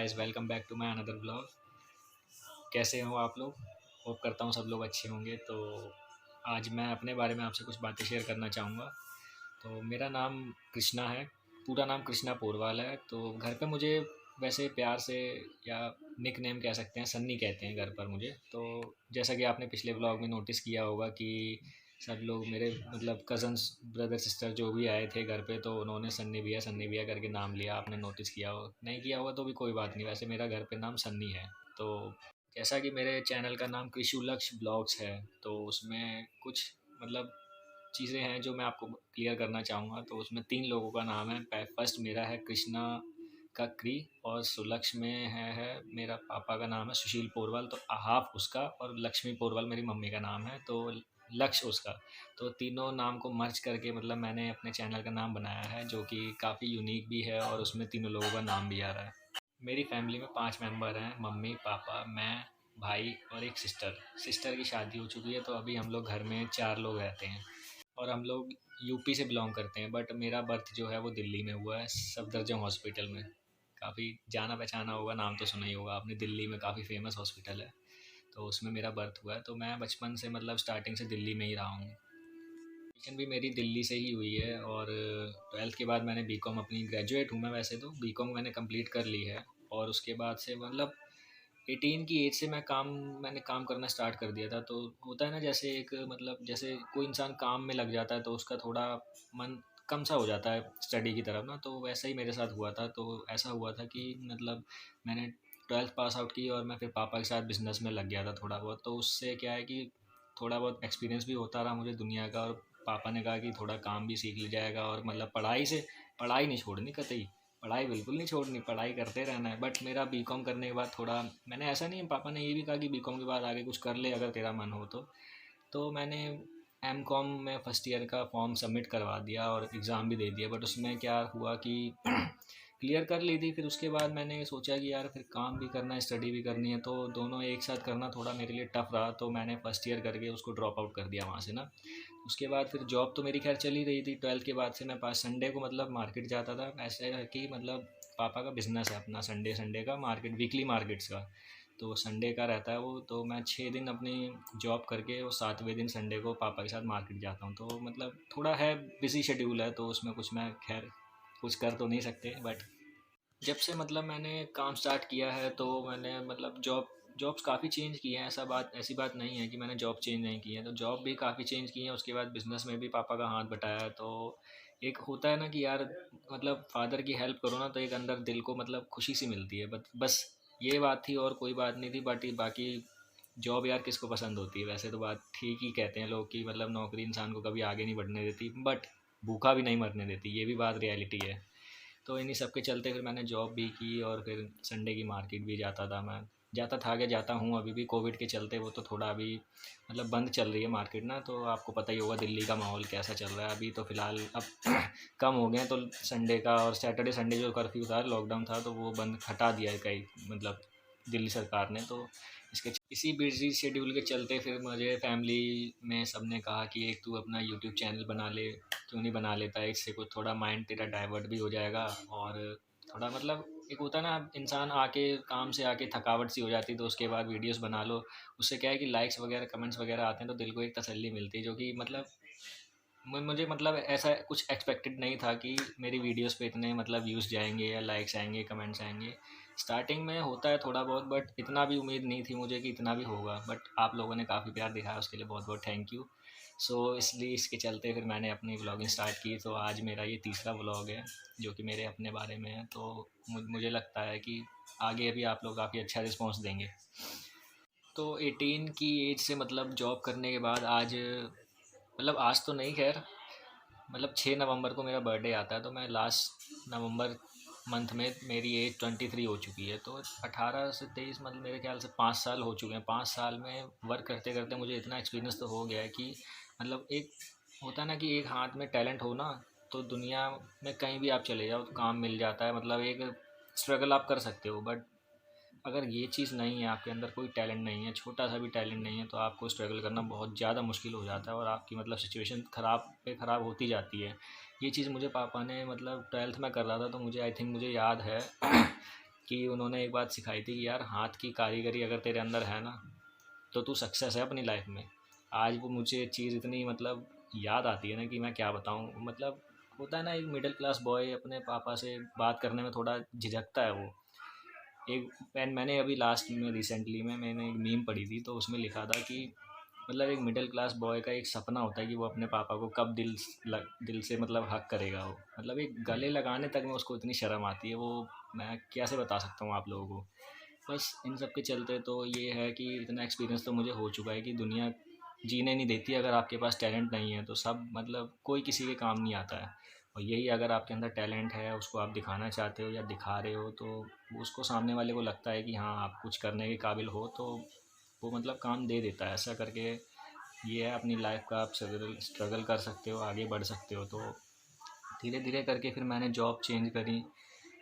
Guys, welcome back to my another blog. कैसे हो आप लोग? होप करता हूँ सब लोग अच्छे होंगे। तो आज मैं अपने बारे में आपसे कुछ बातें शेयर करना चाहूँगा। तो मेरा नाम कृष्णा है। पूरा नाम कृष्णा पोरवाल है। तो घर पे मुझे वैसे प्यार से या निक नेम कह सकते हैं, सन्नी कहते हैं घर पर मुझे। तो जैसा कि आपने पिछले ब्लॉग में नोटिस किया होगा कि सब लोग मेरे मतलब कज़न्स ब्रदर सिस्टर जो भी आए थे घर पे, तो उन्होंने सन्नी भैया करके नाम लिया। आपने नोटिस किया हो, नहीं किया होगा तो भी कोई बात नहीं, वैसे मेरा घर पे नाम सन्नी है। तो जैसा कि मेरे चैनल का नाम कृषुलक्ष्य ब्लॉग्स है, तो उसमें कुछ मतलब चीज़ें हैं जो मैं आपको क्लियर करना चाहूँगा। तो उसमें 3 लोगों का नाम है। फर्स्ट मेरा है कृष्णा का क्री, और सुलक्ष्य में है मेरा पापा का नाम है सुशील पोरवाल, तो हाफ उसका, और लक्ष्मी पोरवाल मेरी मम्मी का नाम है, तो लक्ष्य उसका। तो तीनों नाम को मर्ज करके मतलब मैंने अपने चैनल का नाम बनाया है, जो कि काफ़ी यूनिक भी है और उसमें तीनों लोगों का नाम भी आ रहा है। मेरी फैमिली में 5 मेंबर हैं, मम्मी पापा मैं, भाई और एक सिस्टर। सिस्टर की शादी हो चुकी है, तो अभी हम लोग घर में 4 लोग रहते हैं। और हम लोग यूपी से बिलोंग करते हैं, बट मेरा बर्थ जो है वो दिल्ली में हुआ है, सफदरजंग हॉस्पिटल में। काफ़ी जाना पहचाना होगा, नाम तो सुना ही होगा आपने, दिल्ली में काफ़ी फेमस हॉस्पिटल है। तो उसमें मेरा बर्थ हुआ है। तो मैं बचपन से मतलब स्टार्टिंग से दिल्ली में ही रहा हूँ। एजुकेशन भी मेरी दिल्ली से ही हुई है, और 12th के बाद मैंने बीकॉम, अपनी ग्रेजुएट हूँ मैं वैसे तो, बीकॉम मैंने कंप्लीट कर ली है। और उसके बाद से मतलब 18 की एज से मैंने काम करना स्टार्ट कर दिया था। तो होता है ना, जैसे एक मतलब जैसे कोई इंसान काम में लग जाता है तो उसका थोड़ा मन कम सा हो जाता है स्टडी की तरफ ना, तो वैसा ही मेरे साथ हुआ था। तो ऐसा हुआ था कि मतलब मैंने 12th पास आउट की और मैं फिर पापा के साथ बिजनेस में लग गया था थोड़ा बहुत। तो उससे क्या है कि थोड़ा बहुत एक्सपीरियंस भी होता रहा मुझे दुनिया का, और पापा ने कहा कि थोड़ा काम भी सीख लिया जाएगा, और मतलब पढ़ाई नहीं छोड़नी कतई, पढ़ाई बिल्कुल नहीं छोड़नी, पढ़ाई करते रहना है। बट मेरा बीकॉम करने के बाद थोड़ा मैंने ऐसा नहीं है, पापा ने ये भी कहा कि बीकॉम के बाद आगे कुछ कर ले अगर तेरा मन हो तो मैंने एम कॉम में फ़र्स्ट ईयर का फॉर्म सबमिट करवा दिया और एग्ज़ाम भी दे दिया। बट उसमें क्या हुआ कि क्लियर कर ली थी। फिर उसके बाद मैंने सोचा कि यार फिर काम भी करना है, स्टडी भी करनी है, तो दोनों एक साथ करना थोड़ा मेरे लिए टफ़ रहा। तो मैंने फ़र्स्ट ईयर करके उसको ड्रॉप आउट कर दिया वहाँ से ना। उसके बाद फिर जॉब तो मेरी खैर चली रही थी 12th के बाद से। मैं पास संडे को मतलब मार्केट जाता था, ऐसे है कि मतलब पापा का बिज़नेस है अपना, संडे संडे का मार्केट, वीकली मार्केट्स का। तो संडे का रहता है वो, तो मैं 6 दिन अपनी जॉब करके वो 7वें दिन संडे को पापा के साथ मार्केट जाता हूँ। तो मतलब थोड़ा है, बिज़ी शेड्यूल है, तो उसमें कुछ मैं खैर कुछ कर तो नहीं सकते। बट जब से मतलब मैंने काम स्टार्ट किया है, तो मैंने मतलब जॉब्स काफ़ी चेंज की हैं। ऐसी बात नहीं है कि मैंने जॉब चेंज नहीं की है, तो जॉब भी काफ़ी चेंज की है। उसके बाद बिज़नेस में भी पापा का हाथ बटाया है। तो एक होता है ना कि यार मतलब फादर की हेल्प करो ना, तो एक अंदर दिल को मतलब खुशी सी मिलती है। बस ये बात थी और कोई बात नहीं थी। बाकी जॉब यार किसको पसंद होती है? वैसे तो बात ठीक ही कहते हैं लोग कि मतलब नौकरी इंसान को कभी आगे नहीं बढ़ने देती, बट भूखा भी नहीं मरने देती, ये भी बात रियलिटी है। तो इन्हीं सब के चलते फिर मैंने जॉब भी की, और फिर संडे की मार्केट भी जाता था मैं। जाता था, क्या जाता हूँ अभी भी, कोविड के चलते वो तो थोड़ा अभी मतलब बंद चल रही है मार्केट ना। तो आपको पता ही होगा दिल्ली का माहौल कैसा चल रहा है अभी, तो फ़िलहाल अब कम हो गए हैं। तो संडे का और सैटरडे संडे जो कर्फ्यू था, लॉकडाउन था, तो वो बंद हटा दिया है कई मतलब दिल्ली सरकार ने। तो इसी बिजी शेड्यूल के चलते फिर मुझे फैमिली में सब ने कहा कि एक तू अपना यूट्यूब चैनल बना ले, क्यों नहीं बना लेता है? इससे कुछ थोड़ा माइंड तेरा डाइवर्ट भी हो जाएगा, और थोड़ा मतलब एक होता है ना, इंसान आके काम से आके थकावट सी हो जाती है, तो उसके बाद वीडियोस बना लो। उससे क्या है कि लाइक्स वगैरह कमेंट्स वगैरह आते हैं, तो दिल को एक तसल्ली मिलती है, जो कि मतलब मुझे मतलब ऐसा कुछ एक्सपेक्टेड नहीं था कि मेरी वीडियोस पे इतने मतलब व्यूज़ जाएंगे या लाइक्स आएंगे, कमेंट्स आएंगे। स्टार्टिंग में होता है थोड़ा बहुत, बट इतना भी उम्मीद नहीं थी मुझे कि इतना भी होगा। बट आप लोगों ने काफ़ी प्यार दिखाया, उसके लिए बहुत बहुत थैंक यू। सो इसलिए इसके चलते फिर मैंने अपनी व्लॉगिंग स्टार्ट की। तो आज मेरा ये तीसरा व्लॉग है जो कि मेरे अपने बारे में है। तो मुझे लगता है कि आगे भी आप लोग काफ़ी अच्छा रिस्पॉन्स देंगे। तो 18 की एज से मतलब जॉब करने के बाद आज मतलब आज तो नहीं खैर, मतलब 6 नवंबर को मेरा बर्थडे आता है, तो मैं लास्ट नवंबर मंथ में मेरी एज 23 हो चुकी है। तो 18 से 23 मतलब मेरे ख्याल से 5 साल हो चुके हैं। 5 साल में वर्क करते करते मुझे इतना एक्सपीरियंस तो हो गया है कि मतलब एक होता है ना कि एक हाथ में टैलेंट हो ना, तो दुनिया में कहीं भी आप चले जाओ तो काम मिल जाता है। मतलब एक स्ट्रगल आप कर सकते हो, बट अगर ये चीज़ नहीं है, आपके अंदर कोई टैलेंट नहीं है, छोटा सा भी टैलेंट नहीं है, तो आपको स्ट्रगल करना बहुत ज़्यादा मुश्किल हो जाता है, और आपकी मतलब सिचुएशन ख़राब पे ख़राब होती जाती है। ये चीज़ मुझे पापा ने मतलब 12th में कर रहा था, तो मुझे आई थिंक मुझे याद है कि उन्होंने एक बात सिखाई थी कि यार हाथ की कारीगरी अगर तेरे अंदर है ना तो तू सक्सेस है अपनी लाइफ में। आज वो मुझे चीज़ इतनी मतलब याद आती है ना कि मैं क्या बताऊँ। मतलब होता है ना, एक मिडिल क्लास बॉय अपने पापा से बात करने में थोड़ा झिझकता है वो। एक मैंने अभी लास्ट में रिसेंटली में मैंने एक मीम पढ़ी थी, तो उसमें लिखा था कि मतलब एक मिडिल क्लास बॉय का एक सपना होता है कि वो अपने पापा को कब दिल से मतलब हक करेगा वो। मतलब एक गले लगाने तक में उसको इतनी शर्म आती है वो। मैं कैसे बता सकता हूँ आप लोगों को। बस इन सब के चलते तो ये है कि इतना एक्सपीरियंस तो मुझे हो चुका है कि दुनिया जीने नहीं देती अगर आपके पास टैलेंट नहीं है तो। सब मतलब कोई किसी के काम नहीं आता है। और यही अगर आपके अंदर टैलेंट है, उसको आप दिखाना चाहते हो या दिखा रहे हो, तो उसको सामने वाले को लगता है कि हाँ आप कुछ करने के काबिल हो, तो वो मतलब काम दे देता है। ऐसा करके ये है अपनी लाइफ का, आप स्ट्रगल कर सकते हो, आगे बढ़ सकते हो। तो धीरे धीरे करके फिर मैंने जॉब चेंज करी।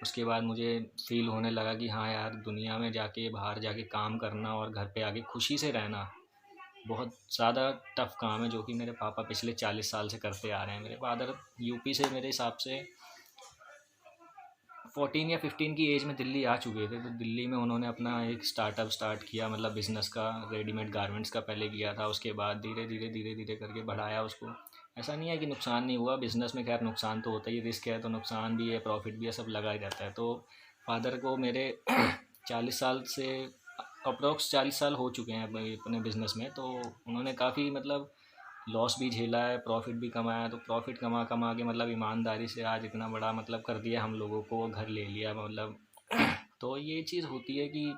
उसके बाद मुझे फ़ील होने लगा कि हाँ यार, दुनिया में जाके बाहर जाके काम करना और घर पे आके खुशी से रहना बहुत ज़्यादा टफ़ काम है, जो कि मेरे पापा पिछले 40 साल से करते आ रहे हैं। मेरे फादर यूपी से मेरे हिसाब से 14 या 15 की एज में दिल्ली आ चुके थे। तो दिल्ली में उन्होंने अपना एक स्टार्टअप स्टार्ट किया, मतलब बिज़नेस का। रेडीमेड गारमेंट्स का पहले किया था, उसके बाद धीरे धीरे करके बढ़ाया उसको। ऐसा नहीं है कि नुकसान नहीं हुआ बिज़नेस में, खैर नुकसान तो होता ही, रिस्क है तो नुकसान भी है, प्रॉफिट भी है, सब लगा ही रहता है। तो फादर को मेरे 40 साल से अप्रोक्स 40 साल हो चुके हैं अपने बिज़नेस में। तो उन्होंने काफ़ी मतलब लॉस भी झेला है, प्रॉफिट भी कमाया है। तो प्रॉफिट कमा कमा के मतलब ईमानदारी से आज इतना बड़ा मतलब कर दिया हम लोगों को, घर ले लिया मतलब। तो ये चीज़ होती है कि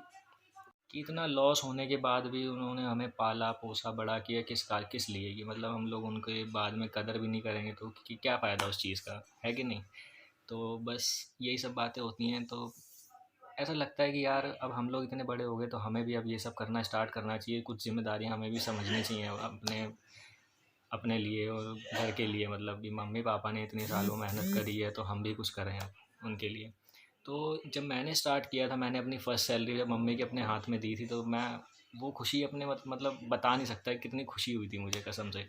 इतना लॉस होने के बाद भी उन्होंने हमें पाला पोसा बड़ा किया, किस लिए, कि मतलब हम लोग उनके बाद में कदर भी नहीं करेंगे तो क्या फ़ायदा उस चीज़ का, है कि नहीं। तो बस यही सब बातें होती हैं। तो ऐसा लगता है कि यार अब हम लोग इतने बड़े हो गए तो हमें भी अब ये सब करना स्टार्ट करना चाहिए। कुछ जिम्मेदारियां हमें भी समझनी चाहिए अपने अपने लिए और घर के लिए। मतलब कि मम्मी पापा ने इतने सालों मेहनत करी है तो हम भी कुछ करें अब उनके लिए। तो जब मैंने स्टार्ट किया था, मैंने अपनी फ़र्स्ट सैलरी जब मम्मी के अपने हाथ में दी थी, तो मैं वो खुशी अपने मतलब बता नहीं सकता कितनी खुशी हुई थी मुझे कसम से।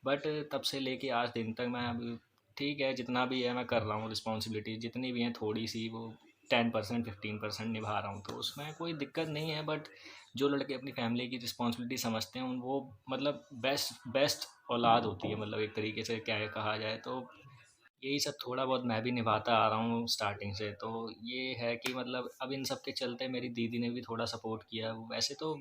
बट तब से लेके आज दिन तक मैं अभी ठीक है, जितना भी है मैं कर रहा हूँ, रिस्पॉन्सिबिलिटी जितनी भी हैं थोड़ी सी वो 10% 15% निभा रहा हूँ, तो उसमें कोई दिक्कत नहीं है। बट जो लड़के अपनी फैमिली की रिस्पॉन्सिबिलिटी समझते हैं उन वो मतलब बेस्ट बेस्ट औलाद होती है, मतलब एक तरीके से क्या है कहा जाए तो। यही सब थोड़ा बहुत मैं भी निभाता आ रहा हूँ स्टार्टिंग से। तो ये है कि मतलब अब इन सब के चलते मेरी दीदी ने भी थोड़ा सपोर्ट किया। वो वैसे तो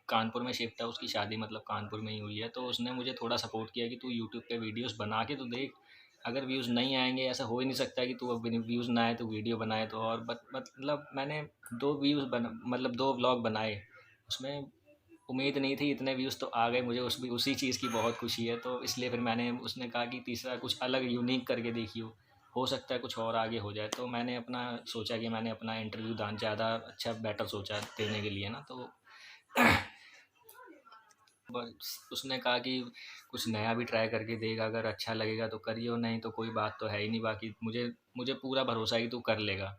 कानपुर में शिफ्ट है, उसकी शादी मतलब कानपुर में ही हुई है, तो उसने मुझे थोड़ा सपोर्ट किया कि तू यूट्यूब पे वीडियोस बना के तो देख। अगर व्यूज़ नहीं आएंगे, ऐसा हो ही नहीं सकता कि तू अब व्यूज़ ना आए तो वीडियो बनाए। तो और मतलब मैंने मतलब 2 व्लॉग बनाए, उसमें उम्मीद नहीं थी इतने व्यूज़ तो आ गए। मुझे उसी चीज़ की बहुत खुशी है। तो इसलिए फिर मैंने उसने कहा कि तीसरा कुछ अलग यूनिक करके देखियो, हो सकता है कुछ और आगे हो जाए। तो मैंने अपना सोचा कि मैंने अपना इंटरव्यू दान ज़्यादा अच्छा बेटर सोचा देने के लिए ना। तो बस उसने कहा कि कुछ नया भी ट्राई करके देगा, अगर अच्छा लगेगा तो करियो, नहीं तो कोई बात तो है ही नहीं। बाकी मुझे मुझे पूरा भरोसा है कि तू कर लेगा।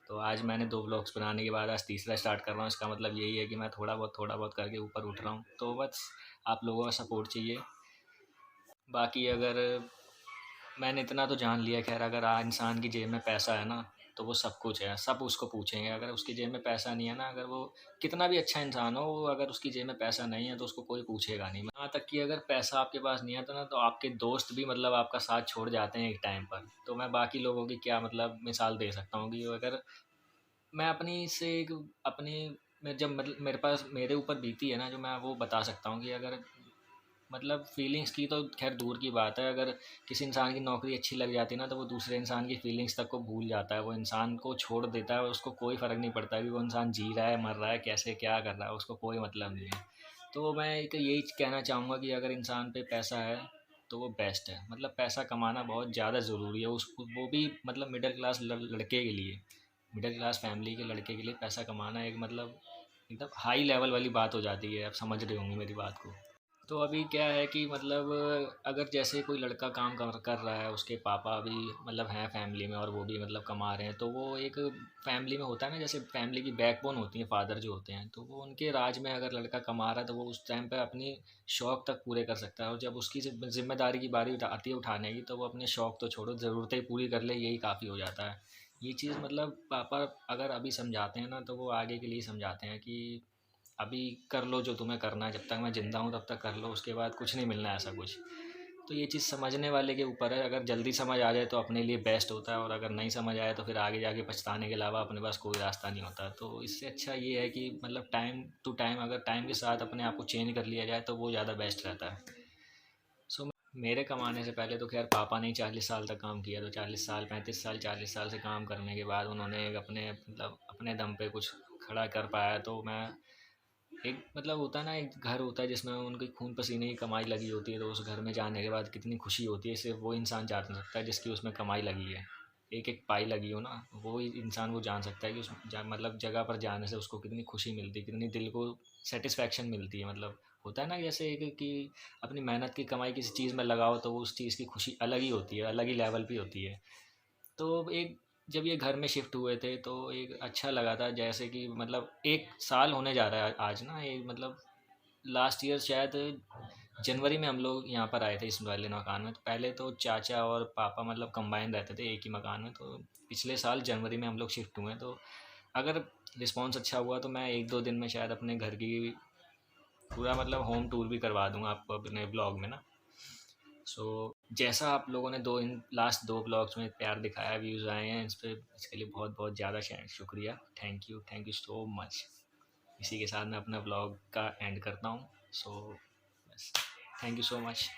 तो आज मैंने 2 व्लॉग्स बनाने के बाद आज तीसरा स्टार्ट कर रहा हूँ। इसका मतलब यही है कि मैं थोड़ा बहुत करके ऊपर उठ रहा हूँ। तो बस आप लोगों का सपोर्ट चाहिए। बाकी अगर मैंने इतना तो जान लिया, खैर अगर इंसान की जेब में पैसा है ना तो वो सब कुछ है, सब उसको पूछेंगे। अगर उसकी जेब में पैसा नहीं है ना, अगर वो कितना भी अच्छा इंसान हो, वो अगर उसकी जेब में पैसा नहीं है तो उसको कोई पूछेगा नहीं। यहाँ तक कि अगर पैसा आपके पास नहीं आता ना तो आपके दोस्त भी मतलब आपका साथ छोड़ जाते हैं एक टाइम पर। तो मैं बाकी लोगों की क्या मतलब मिसाल दे सकता हूँ कि अगर मैं अपनी से एक अपनी मैं जब मतलब मेरे पास मेरे ऊपर बीती है ना, जो मैं वो बता सकता हूँ कि अगर मतलब फीलिंग्स की तो खैर दूर की बात है। अगर किसी इंसान की नौकरी अच्छी लग जाती है ना तो वो दूसरे इंसान की फीलिंग्स तक को भूल जाता है, वो इंसान को छोड़ देता है। उसको कोई फ़र्क नहीं पड़ता कि वो इंसान जी रहा है मर रहा है कैसे क्या कर रहा है, उसको कोई मतलब नहीं है। तो मैं एक यही कहना चाहूँगा कि अगर इंसान पे पैसा है तो वो बेस्ट है। मतलब पैसा कमाना बहुत ज़्यादा ज़रूरी है, उस वो भी मतलब मिडिल क्लास लड़के के लिए, मिडिल क्लास फैमिली के लड़के के लिए पैसा कमाना एक मतलब एकदम हाई लेवल वाली बात हो जाती है। आप समझ रहे होंगे मेरी बात को। तो अभी क्या है कि मतलब अगर जैसे कोई लड़का काम कर कर रहा है, उसके पापा भी मतलब हैं फैमिली में और वो भी मतलब कमा रहे हैं, तो वो एक फैमिली में होता है ना, जैसे फैमिली की बैकबोन होती है फादर जो होते हैं, तो वो उनके राज में अगर लड़का कमा रहा है तो वो उस टाइम पे अपनी शौक तक पूरे कर सकता है। और जब उसकी जिम्मेदारी की बारी आती है उठाने की, तो वो अपने शौक तो छोड़ो, ज़रूरतें पूरी कर ले, यही काफ़ी हो जाता है। ये चीज़ मतलब पापा अगर अभी समझाते हैं ना, तो वो आगे के लिए समझाते हैं कि अभी कर लो जो तुम्हें करना है, जब तक मैं ज़िंदा हूँ तब तक कर लो, उसके बाद कुछ नहीं मिलना है ऐसा कुछ। तो ये चीज़ समझने वाले के ऊपर है, अगर जल्दी समझ आ जाए तो अपने लिए बेस्ट होता है, और अगर नहीं समझ आए तो फिर आगे जाके पछताने के अलावा अपने पास कोई रास्ता नहीं होता। तो इससे अच्छा ये है कि मतलब टाइम टू टाइम अगर टाइम के साथ अपने आप को चेंज कर लिया जाए तो वो ज़्यादा बेस्ट रहता है। सो मेरे कमाने से पहले तो खैर पापा ने 40 साल तक काम किया, तो 40 साल 35 साल 40 साल से काम करने के बाद उन्होंने एक अपने मतलब अपने दम पे कुछ खड़ा कर पाया। तो मैं एक मतलब होता है ना, एक घर होता है जिसमें उनकी खून पसीने की कमाई लगी होती है, तो उस घर में जाने के बाद कितनी खुशी होती है, सिर्फ वो इंसान जान सकता है जिसकी उसमें कमाई लगी है। एक एक पाई लगी हो ना, वो ही इंसान वो जान सकता है कि मतलब जगह पर जाने से उसको कितनी खुशी मिलती है, कितनी दिल को सेटिस्फेक्शन मिलती है। मतलब होता है ना जैसे एक कि अपनी मेहनत की कमाई किसी चीज़ में लगाओ तो वो उस चीज़ की खुशी अलग ही होती है, अलग ही लेवल पे होती है। तो एक जब ये घर में शिफ्ट हुए थे तो एक अच्छा लगा था, जैसे कि मतलब 1 साल होने जा रहा है आज ना, ये मतलब लास्ट ईयर शायद जनवरी में हम लोग यहाँ पर आए थे इस वाले मकान में। तो पहले तो चाचा और पापा मतलब कंबाइन रहते थे एक ही मकान में, तो पिछले साल जनवरी में हम लोग शिफ्ट हुए हैं। तो अगर रिस्पॉन्स अच्छा हुआ तो मैं 1-2 दिन में शायद अपने घर की पूरा मतलब होम टूर भी करवा दूंगा आपको अपने ब्लॉग में ना। सो जैसा आप लोगों ने इन लास्ट 2 ब्लॉग्स में प्यार दिखाया, व्यूज़ आए हैं इस पर, इसके लिए बहुत बहुत ज़्यादा शुक्रिया। Thank you so much. इसी के साथ मैं अपना ब्लॉग का एंड करता हूँ। सो बस, थैंक यू सो मच।